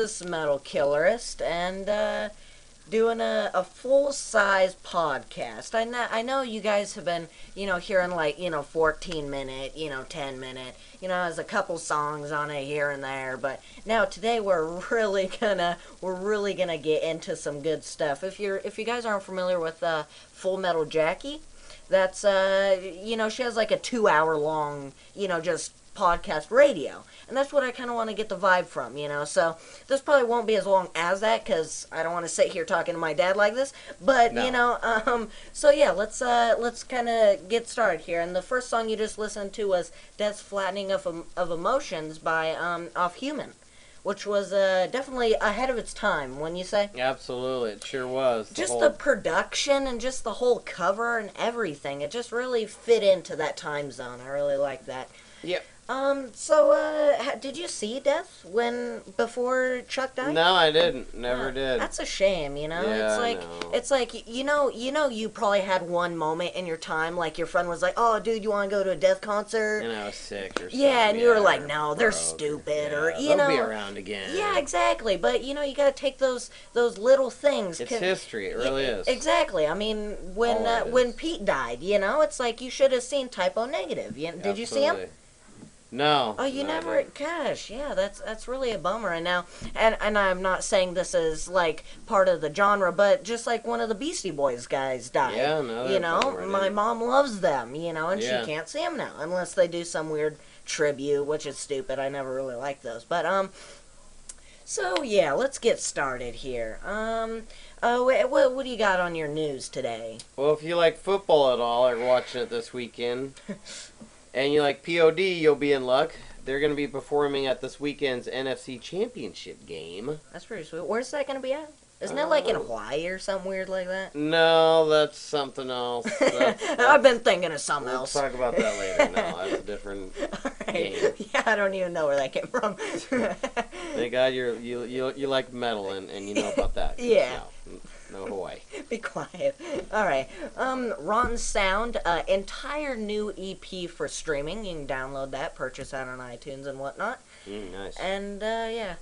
this metalkillerist, and doing a full-size podcast. I know you guys have been, hearing like, 14-minute, 10-minute, there's a couple songs on it here and there, but now today we're really gonna get into some good stuff. If you guys aren't familiar with Full Metal Jackie, that's she has like a 2-hour long, just podcast radio, and that's what I kind of want to get the vibe from, so this probably won't be as long as that, because I don't want to sit here talking to my dad like this, but no. So yeah, let's kind of get started here. And the first song you just listened to was Death's Flattening of Emotions by Off Human, which was definitely ahead of its time, wouldn't you say? Absolutely, it sure was. The production and just the whole cover and everything, it just really fit into that time zone. I really like that. Yep. Did you see Death before Chuck died? No, I didn't. Never did. That's a shame, Yeah, it's like, you probably had one moment in your time, like your friend was like, "Oh, dude, you want to go to a Death concert?" And I was sick or something. Yeah, and you were like, "No, they're stupid," yeah, or, they'll be around again. Yeah, exactly. But, you gotta take those little things. It's history. It really is. Exactly. I mean, when Pete died, it's like you should have seen Typo Negative. Did you see him? No. Oh, you never? Gosh, yeah, that's really a bummer. And now, and I'm not saying this is like part of the genre, but just like one of the Beastie Boys guys died. Yeah, no. My mom loves them, and Yeah. she can't see them now unless they do some weird tribute, which is stupid. I never really liked those, but So yeah, let's get started here. What do you got on your news today? Well, if you like football at all, or watching it this weekend. And you like POD, you'll be in luck. They're going to be performing at this weekend's NFC Championship game. That's pretty sweet. Where's that going to be at? Isn't it like in Hawaii or something weird like that? No, that's something else. I've been thinking of something else. We'll talk about that later. No, that's a different game. Yeah, I don't even know where that came from. Thank God you like metal and you know about that. Yeah. No Hawaii. Be quiet. All right. Rotten Sound, entire new EP for streaming. You can download that, purchase that on iTunes and whatnot. Nice. And yeah.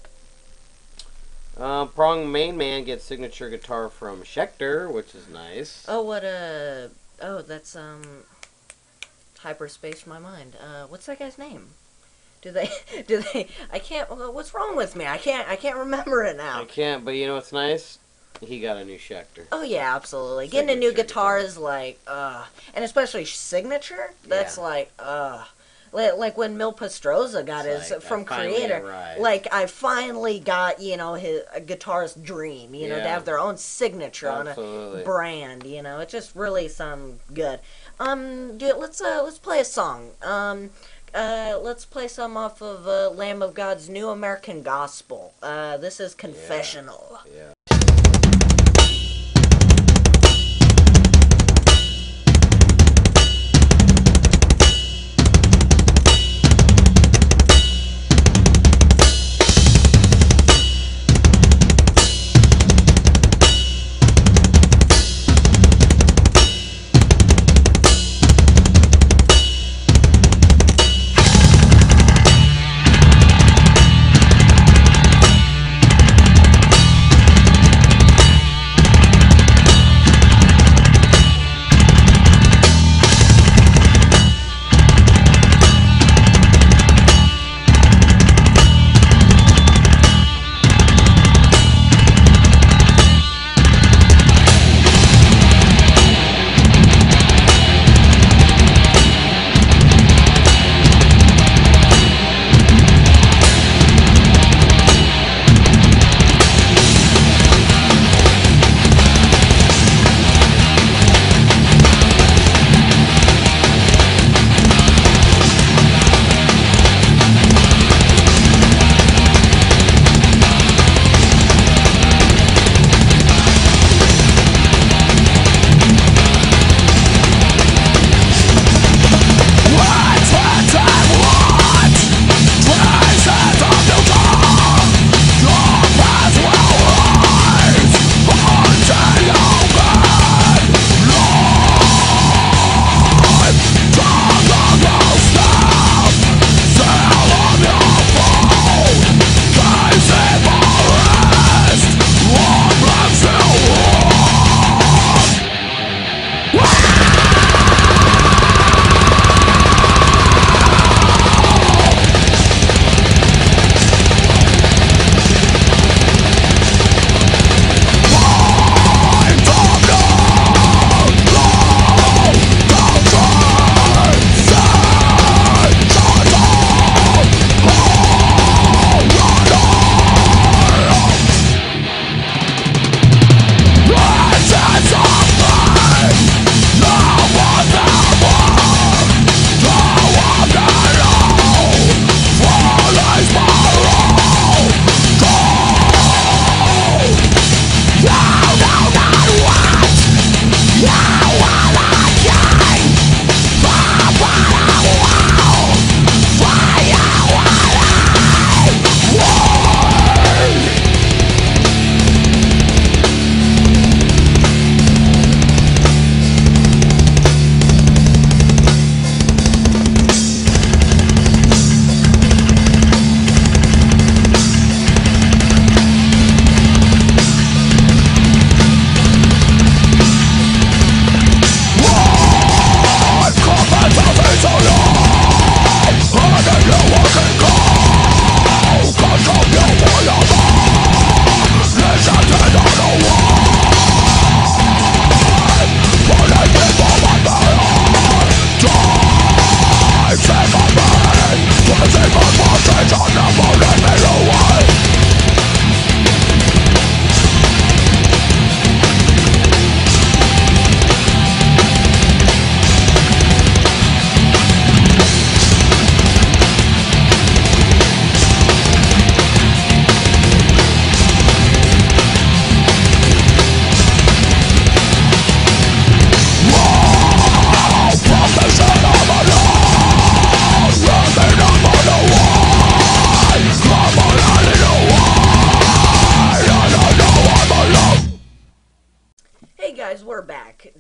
Prong Main Man gets signature guitar from Schecter, which is nice. Oh, that's hyperspace my mind. What's that guy's name? Do they? I can't. What's wrong with me? I can't remember it now. I can't. But you know what's nice? He got a new Schecter. Oh yeah, absolutely. Getting a new guitar is like, and especially signature. That's like, like when Mil Pastroza got his from Creator. Like I finally got his a guitarist dream. To have their own signature on a brand. It just really sounds good. Dude, let's play a song. Let's play some off of Lamb of God's New American Gospel. This is Confessional. Yeah. guys, we're back.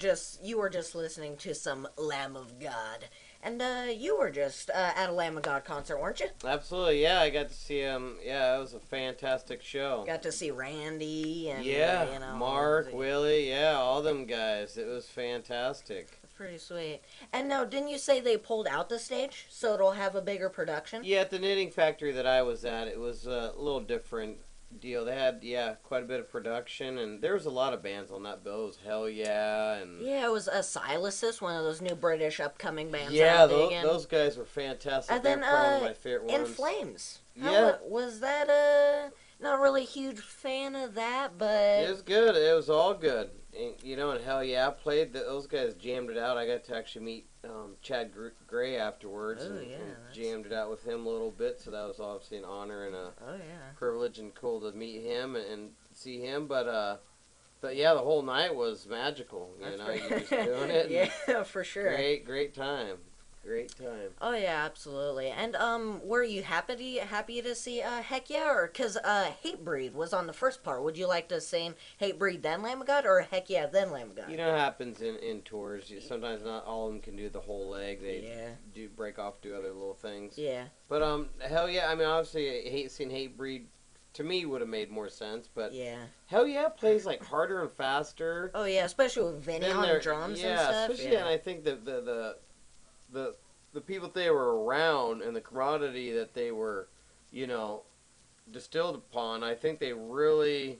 You were just listening to some Lamb of God. And you were just at a Lamb of God concert, weren't you? Absolutely, yeah. I got to see him. Yeah, it was a fantastic show. Got to see Randy and Mark, Willie, yeah, all them guys. It was fantastic. Pretty sweet. And now, didn't you say they pulled out the stage so it'll have a bigger production? Yeah, at the knitting factory that I was at, it was a little different deal. They had, quite a bit of production, and there was a lot of bands on that bill. It was Hell Yeah, and... Yeah, it was Silas's, one of those new British upcoming bands. Yeah, those guys were fantastic. And then, they're probably one of my favorite ones. In Flames. Yeah. Was that, not really a huge fan of that, but... It was good. It was all good. And, and Hell Yeah played. Those guys jammed it out. I got to actually meet Chad Gray afterwards and jammed it out with him a little bit. So that was obviously an honor and a privilege and cool to meet him and see him. But yeah, the whole night was magical. You're just doing it. Yeah, for sure. Great time. Great time. Oh yeah, absolutely. And were you happy to see Heck Yeah, or because Hatebreed was on the first part? Would you like to sing Hatebreed then Lamb of God, or Heck Yeah then Lamb of God? You know, it happens in tours. Sometimes not all of them can do the whole leg. They do break off, do other little things. Yeah. But Hell Yeah. I mean, obviously, seeing Hatebreed to me would have made more sense. But Hell Yeah plays like harder and faster. Oh yeah, especially with Vinny on drums and stuff. Especially, and I think the people they were around and the commodity that they were, distilled upon, I think they really,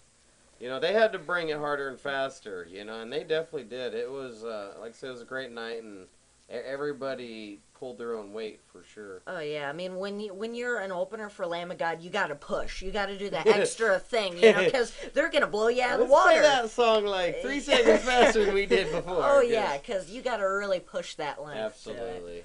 they had to bring it harder and faster, and they definitely did. It was, like I said, it was a great night, and everybody pulled their own weight for sure. Oh yeah, I mean when you're an opener for Lamb of God, you got to push, you got to do that extra thing, because they're gonna blow you out of the water. Let's play that song like 3 seconds faster than we did before. Oh yeah, because you got to really push that length. Absolutely.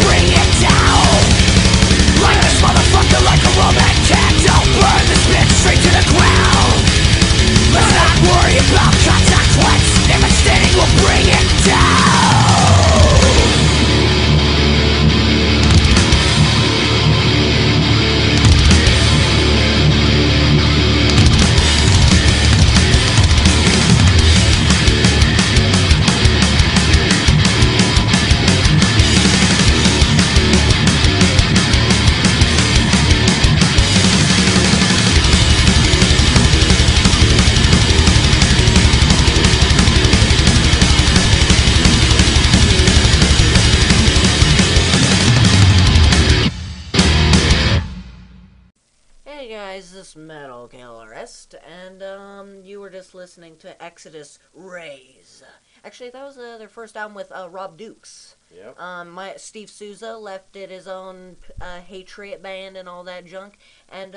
bring it down. Like this motherfucker, like a Roman candle. Burn this bitch straight to the ground. Let's not worry about consequence. If it's standing, we'll bring it down. Hey guys, this is metalkillerist, and you were just listening to Exodus Rays. Actually, that was their first album with Rob Dukes. Yep. Steve Souza left it his own Hatred band and all that junk, and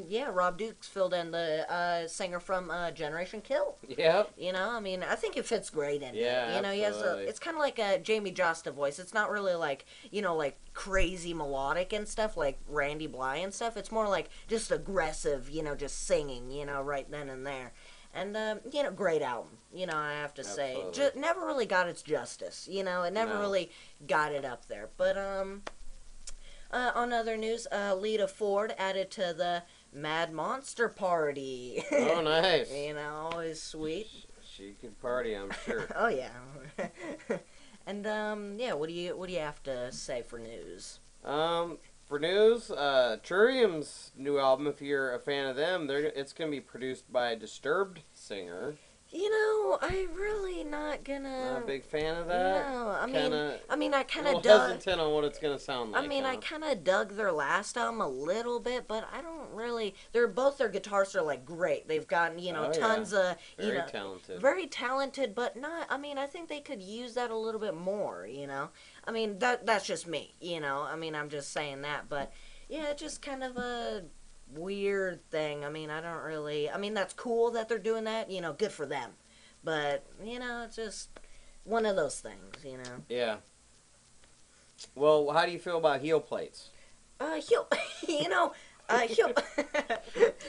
yeah, Rob Dukes filled in the singer from Generation Kill. Yep. You know, I mean, I think it fits great in Yeah, it. You know, he has it's kind of like a Jamie Josta voice. It's not really like, you know, like crazy melodic and stuff like Randy Bly and stuff. It's more like just aggressive, you know, just singing, you know, right then and there. And, you know, great album, you know, I have to say. Never really got its justice, you know, it never really got it up there. But, on other news, Lita Ford added to the Mad Monster Party. Oh, nice. You know, always sweet. She could party, I'm sure. Oh, yeah. And, yeah, what do you have to say for news? For news, Turium's new album, if you're a fan of them, it's going to be produced by a Disturbed singer. You know, I'm really not gonna... Not a big fan of that? No, I kinda, mean, I kind of dug... hesitant on what it's going to sound like. I mean, I kind of dug their last album a little bit, but I don't really... Their guitarists are, like, great. They've gotten, you know, tons of... Very talented. Very talented, but not... I mean, I think they could use that a little bit more, you know? I mean, that's just me, you know? I mean, I'm just saying that, but... Yeah, it's just kind of a weird thing. I mean, I don't really... I mean, that's cool that they're doing that. You know, good for them. But, you know, it's just one of those things, you know? Yeah. Well, how do you feel about heel plates? You know,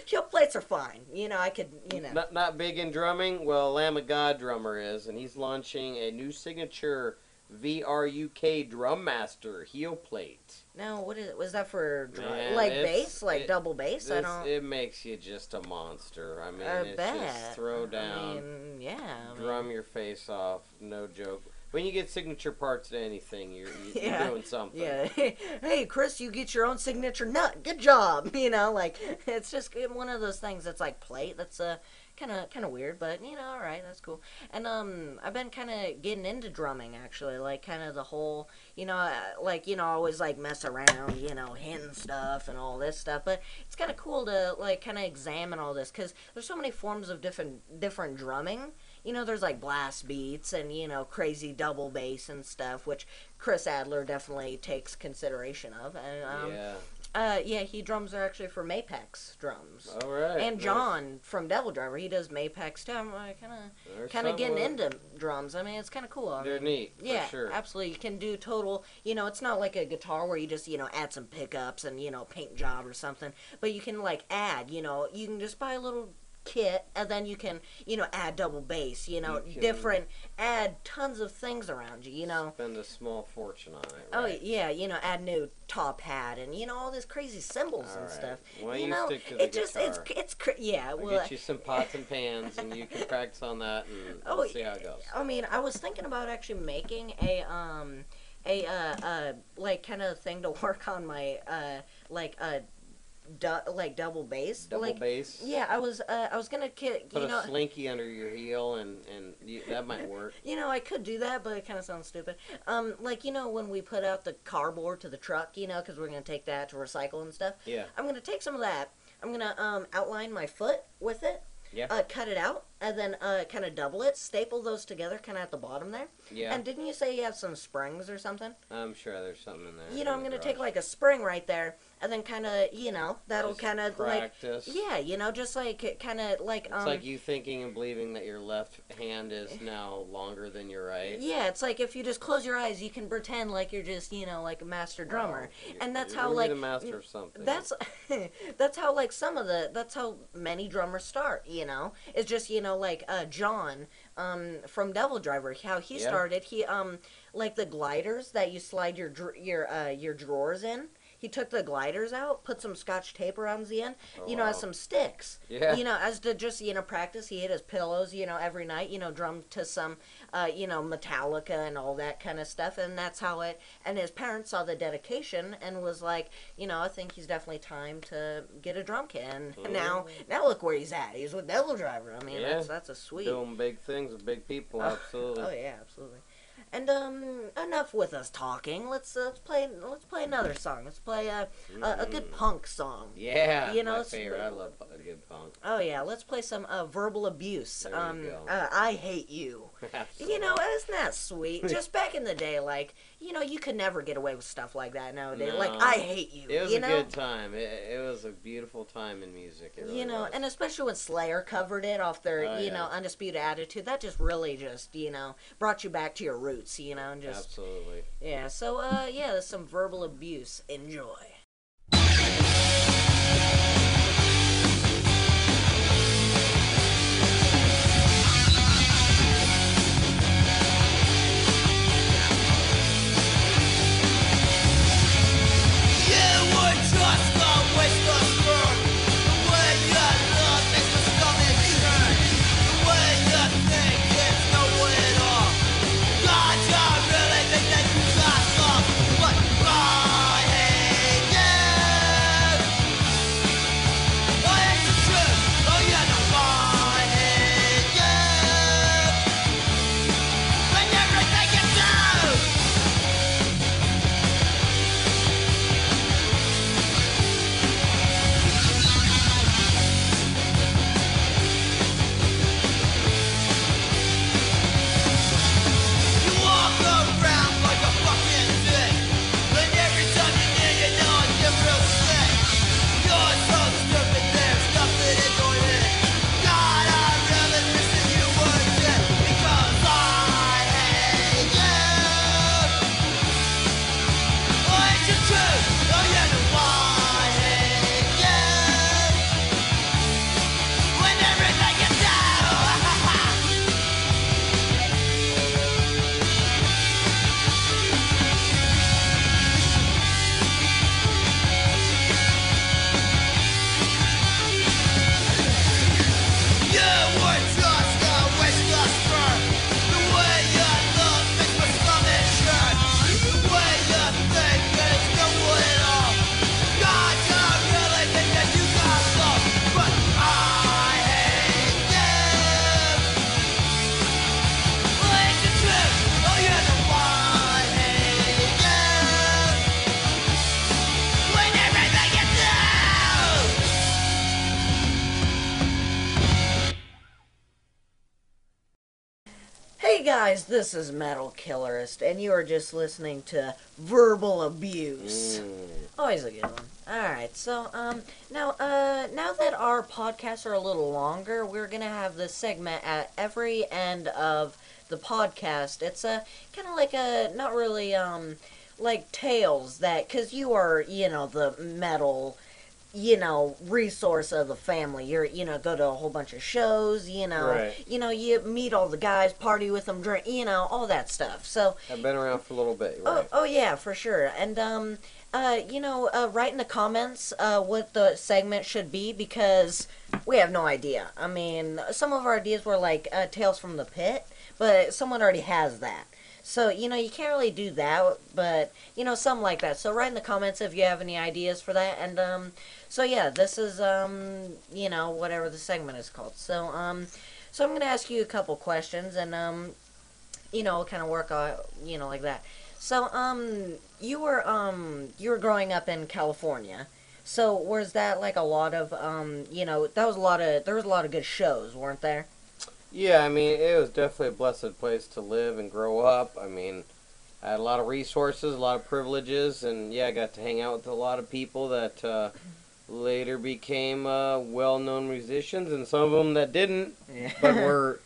heel plates are fine. You know, I could, you know... Not big in drumming? Well, Lamb of God drummer is, and he's launching a new signature VRUK Drum Master heel plate. Now, what is it? Was that for Man, like bass, like double bass? It makes you just a monster. I mean, it's bet. just throw down, I mean, yeah, drum your face off. No joke. When you get signature parts to anything, you're doing something. Yeah. Hey, Chris, you get your own signature nut. Good job. You know, like it's just one of those things that's like plate. That's kind of weird, but you know, all right, that's cool. And I've been kind of getting into drumming actually, like kind of the whole, you know, like you know, always like mess around, you know, hitting stuff and all this stuff. But it's kind of cool to like kind of examine all this because there's so many forms of different drumming. You know, there's like blast beats and, you know, crazy double bass and stuff, which Chris Adler definitely takes consideration of. And, yeah, he drums are actually for Mapex drums. All right. And John from Devil Driver, he does Mapex too. I'm kind of getting into drums. I mean, it's kind of cool. They're neat, yeah, for sure. Absolutely. You can do total, you know, it's not like a guitar where you just, you know, add some pickups and, you know, paint job or something. But you can, like, add, you know, you can just buy a little kit and then you can, you know, add double bass, you know, add tons of things around you, you know. Spend a small fortune on it, Oh right? yeah, you know, add new top hat and, you know, all these crazy symbols and stuff. Well, you you know, stick to the guitar. Yeah, I'll get you some pots and pans and you can practice on that and we'll see how it goes. I mean, I was thinking about actually making a like kind of thing to work on my like double bass. Double bass? Yeah, I was gonna put a slinky under your heel and that might work. You know, I could do that, but it kind of sounds stupid. Like, you know, when we put out the cardboard to the truck, you know, because we're gonna take that to recycle and stuff. Yeah. I'm gonna take some of that. I'm gonna outline my foot with it. Yeah. Cut it out, and then kind of double it, staple those together kind of at the bottom there. Yeah. And didn't you say you have some springs or something? I'm sure there's something in there. You know, I'm going to take like a spring right there, and then kind of, you know, that'll kind of like... Yeah, you know, just like, kind of like... It's like you thinking and believing that your left hand is now longer than your right. Yeah, it's like if you just close your eyes, you can pretend like you're just, you know, like a master drummer. Wow. And that's You're how, like... the master of something. That's how, like, that's how many drummers start, you know? It's just, you know, like, John, from Devil Driver, how he started, he, like the gliders that you slide your drawers in, he took the gliders out, put some scotch tape around the end, you know, as some sticks. Yeah. You know, as to just, you know, practice, he hit his pillows, you know, every night, you know, drummed to some, you know, Metallica and all that kind of stuff, and that's how it, and his parents saw the dedication and was like, you know, I think he's definitely time to get a drum kit, and now look where he's at. He's with Devil Driver. I mean, that's a sweet. Doing big things with big people, absolutely. Oh yeah, absolutely. And enough with us talking. Let's play another song. Let's play a good punk song. Yeah, you know, my favorite. I love a good punk. Oh yeah, let's play some verbal abuse. There you go. I hate you. Absolutely. You know, isn't that sweet? Just back in the day, like, you know, you could never get away with stuff like that nowadays. No. Like, I hate you. It was you a know? good time. It was a beautiful time in music. It really you know, was. and especially when Slayer covered it off their, you know, Undisputed Attitude, that just really just, you know, brought you back to your roots, you know, and just... Absolutely. Yeah, so, yeah, there's some verbal abuse. Enjoy. Hey guys, this is Metal Killerist, and you are just listening to Verbal Abuse. Always a good one. Alright, so, now that our podcasts are a little longer, we're gonna have this segment at every end of the podcast. It's kind of like not really, like tales that, cause you are, you know, the metal, you know, resource of the family. You're, you know, go to a whole bunch of shows, you know, you know, you meet all the guys, party with them, drink, you know, all that stuff. So I've been around for a little bit, right? Oh yeah, for sure. And you know, write in the comments what the segment should be, because we have no idea. I mean, some of our ideas were like Tales from the Pit, but someone already has that. So, you know, you can't really do that, but, you know, something like that. So write in the comments if you have any ideas for that. And, so yeah, this is, you know, whatever the segment is called. So, so I'm going to ask you a couple questions, and, you know, we'll kind of work out, you know, like that. So, you were growing up in California. So was that like a lot of, you know, there was a lot of good shows, weren't there? Yeah, I mean, it was definitely a blessed place to live and grow up. I mean, I had a lot of resources, a lot of privileges, and yeah, I got to hang out with a lot of people that later became well-known musicians, and some of them that didn't, but Yeah. were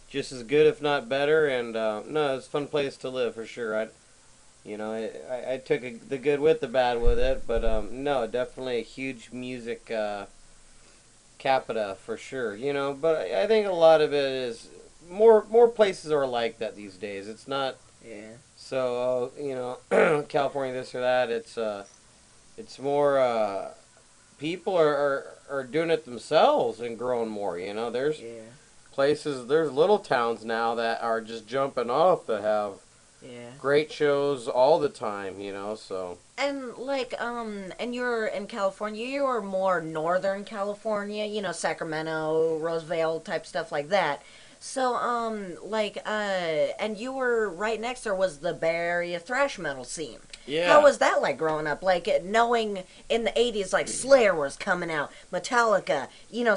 just as good, if not better. And no, it's a fun place to live for sure. I took the good with the bad with it, but no, definitely a huge music capita for sure. But I think a lot of it is more places are like that these days. It's not Yeah. so California this or that. It's more people are doing it themselves and growing more. There's Yeah. places, there's little towns now that are just jumping off that have Yeah. great shows all the time. So And and you're in California, you're more northern California, Sacramento, Roseville type stuff like that. So, and you were right next there was the Bay Area thrash metal scene. How yeah. was that like growing up? Like knowing in the '80s, like Slayer was coming out, Metallica,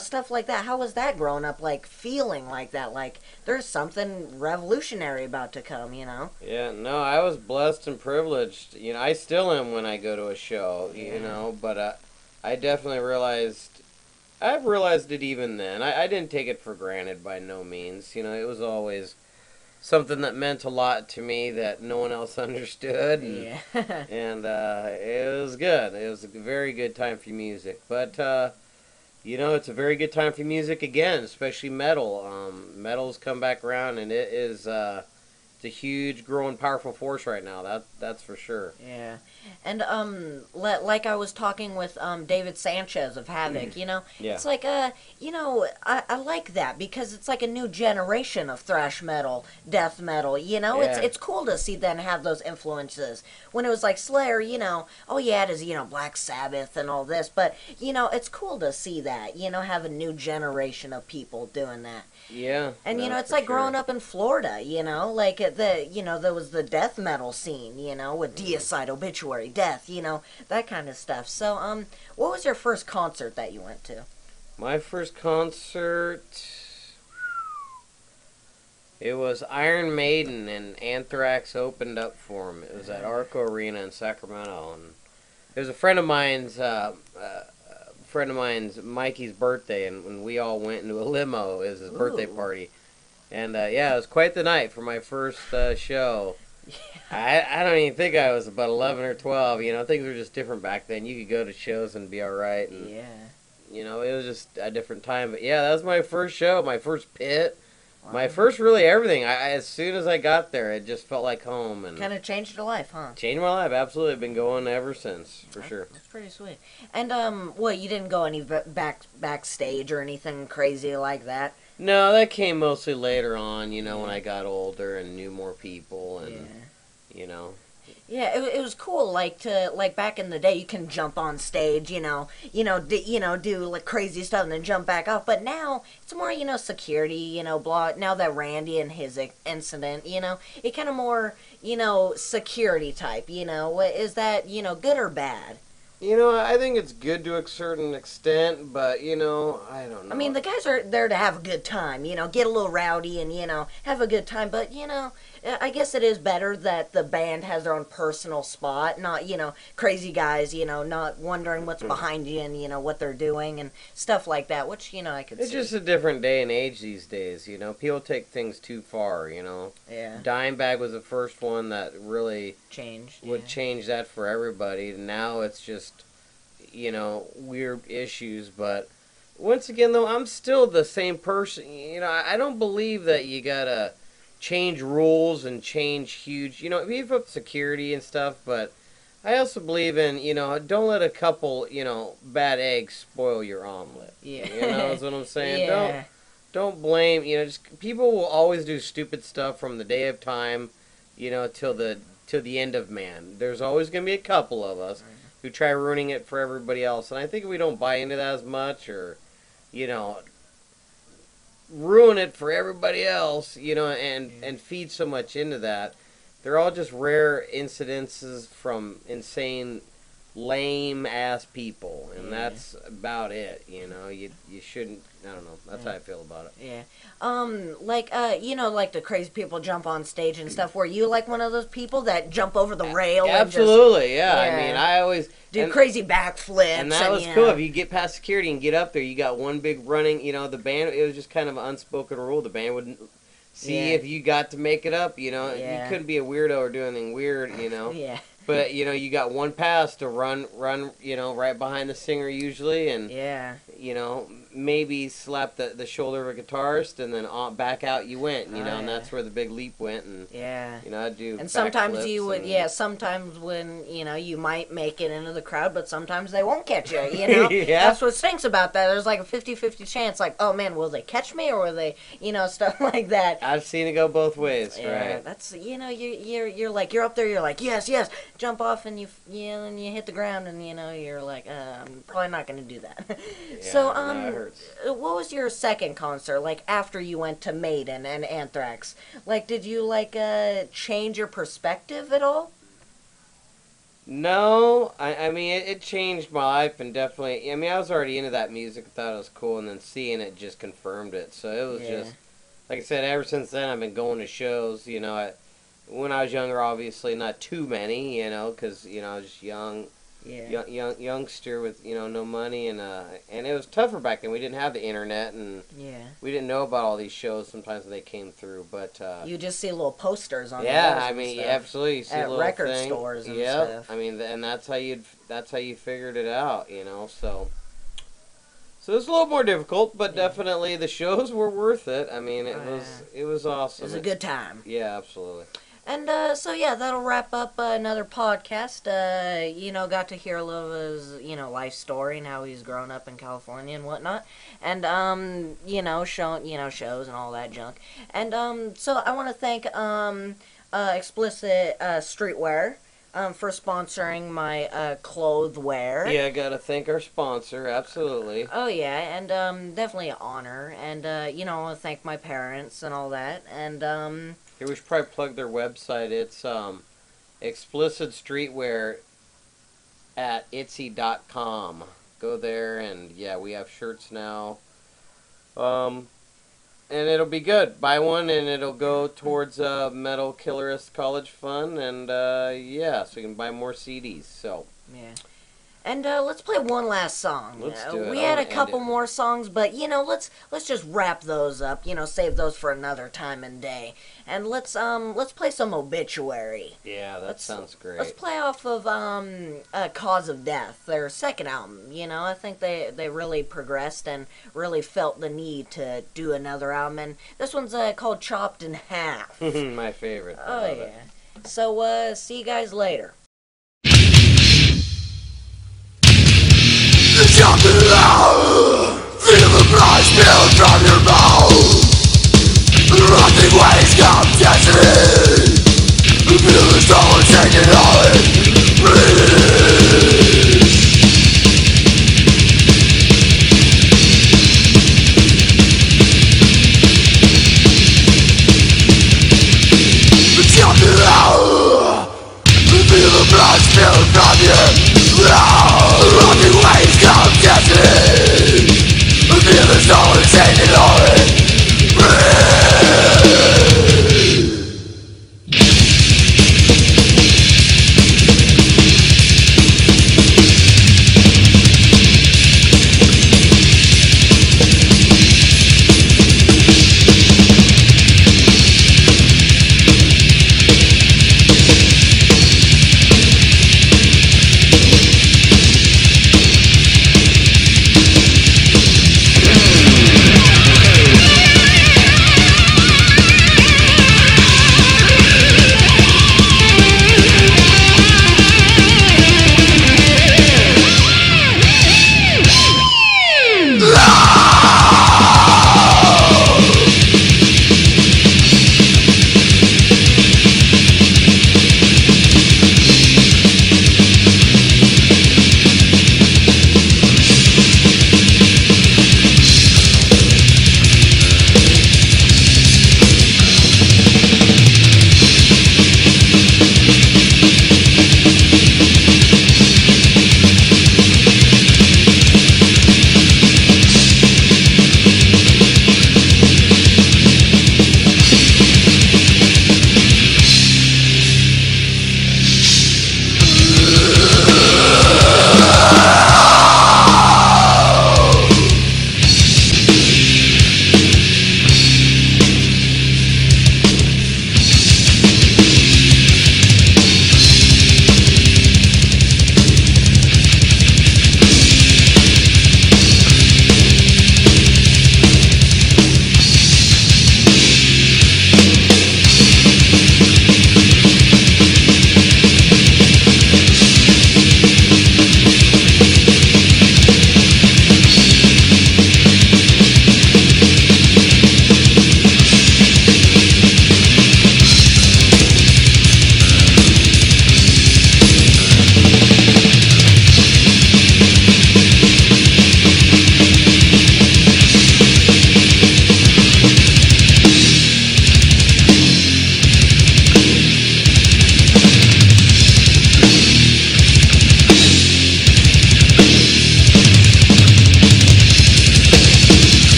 stuff like that. How was that growing up? Like feeling like that? Like there's something revolutionary about to come. Yeah, no, I was blessed and privileged. I still am when I go to a show, Yeah. but I definitely I've realized it even then. I didn't take it for granted by no means. It was always something that meant a lot to me that no one else understood. And, Yeah. and it was good. It was a very good time for music. But, it's a very good time for music again, especially metal. Metal's come back around, and it is it's a huge, growing, powerful force right now. That's for sure. Yeah, and like I was talking with David Sanchez of Havoc, Yeah. it's like I like that because it's like a new generation of thrash metal, death metal. It's Yeah. it's cool to see them have those influences. When it was like Slayer, oh yeah, it is Black Sabbath and all this, but it's cool to see that have a new generation of people doing that. Yeah. And No, it's for like sure. growing up in Florida, like there was the death metal scene, with Deicide, Obituary, Death, that kind of stuff. So, what was your first concert that you went to? My first concert, it was Iron Maiden, and Anthrax opened up for him. It was at Arco Arena in Sacramento, and it was a friend of mine's Mikey's birthday, and when we all went into a limo, it was his birthday Ooh. party, and yeah, it was quite the night for my first show. I don't even think I was about 11 or 12. Things were just different back then. You could go to shows and be all right, and Yeah. it was just a different time. But yeah, that was my first show, my first pit. My Wow. first really everything. As soon as I got there, it just felt like home and Kind of changed your life, huh? changed my life. Absolutely, I've been going ever since for sure. That's pretty sweet. And what? You didn't go any backstage or anything crazy like that? No, that came mostly later on. When Yeah. I got older and knew more people, and Yeah. you know, Yeah, it was cool. Like back in the day, you can jump on stage, do like crazy stuff and then jump back off. But now it's more, security, blah. Now that Randy and his incident, it kind of more, security type. Is that good or bad? I think it's good to a certain extent, but I don't know. I mean, the guys are there to have a good time, get a little rowdy and, have a good time. But, I guess it is better that the band has their own personal spot, not, crazy guys, not wondering what's behind you and, what they're doing and stuff like that, which, I could It's see. just a different day and age these days. People take things too far. Yeah, Dimebag was the first one that really changed. would Yeah. change that for everybody. Now it's just, weird issues. But once again, though, I'm still the same person. I don't believe that you gotta change rules and change huge, beef up security and stuff. But I also believe in, don't let a couple, bad eggs spoil your omelet. Yeah. That's what I'm saying. Yeah. Don't blame. Just people will always do stupid stuff from the day of time, till the end of man. There's always gonna be a couple of us who try ruining it for everybody else, and I think if we don't buy into that as much, or you know, ruin it for everybody else, and feed so much into that. They're all just rare incidences from insane lame ass people, and that's about it. You know, you shouldn't. I don't know. That's how I feel about it. Yeah. Like you know, like the crazy people jump on stage and stuff. Were you like one of those people that jump over the rail? Absolutely, and just, I mean, I always do crazy backflips. And that was cool. If you get past security and get up there, you got one big running. You know, the band. It was just kind of an unspoken rule. The band wouldn't see if you got to make it up. You know, you couldn't be a weirdo or do anything weird. You know. Yeah. But, you know, you got one pass to run, you know, right behind the singer usually, and, you know, maybe slap the shoulder of a guitarist, and then back out you went, you know, and that's where the big leap went, and, you know, I'd do. And sometimes you would, sometimes when, you know, you might make it into the crowd, but sometimes they won't catch you, you know? That's what stinks about that. There's like a 50-50 chance, like, oh man, will they catch me, or will they, you know, stuff like that. I've seen it go both ways, right? That's, you know, you're like, you're up there, you're like, yes, jump off, and you hit the ground, and you know you're like, I'm probably not going to do that. So that hurts. What was your second concert like after you went to Maiden and Anthrax? Like, did you like change your perspective at all? No, I mean it changed my life, and definitely. I mean, I was already into that music, I thought it was cool, and then seeing it just confirmed it. So it was just, like I said, ever since then I've been going to shows. You know, when I was younger, obviously not too many, you know, because, you know, I was just youngster with, you know, no money, and it was tougher back then. We didn't have the internet, and we didn't know about all these shows sometimes when they came through, but you just see little posters on I mean, absolutely, you see at little record thing. stores and stuff. I mean, and that's how you figured it out, you know, so it's a little more difficult, but definitely the shows were worth it. I mean, it was awesome. It was a good time. Yeah, absolutely. And so that'll wrap up another podcast. You know, got to hear a little of his, you know, life story and how he's grown up in California and whatnot. And you know, shows and all that junk. And so I want to thank Explicit Streetwear for sponsoring my clothwear. Yeah, gotta thank our sponsor, absolutely. Oh yeah, and definitely an honor. And you know, I want to thank my parents and all that. And here, we should probably plug their website. It's Explicit Streetwear at itsy.com. Go there, and we have shirts now. And it'll be good. Buy one, and it'll go towards Metal Killerist College Fund, and so you can buy more CDs. So And let's play one last song. Let's do it. We had a couple more songs, but you know, let's just wrap those up. You know, save those for another time and day. And let's play some Obituary. Yeah, that sounds great. Let's play off of Cause of Death, their second album. You know, I think they really progressed and really felt the need to do another album. And this one's called Chopped in Half. My favorite. Oh yeah. So see you guys later. Jump it out, feel the blood spill from your mouth. Rotting waves come dancing, feel the storm taking on. Breathe. Jump it out, feel the blood spill from your mouth.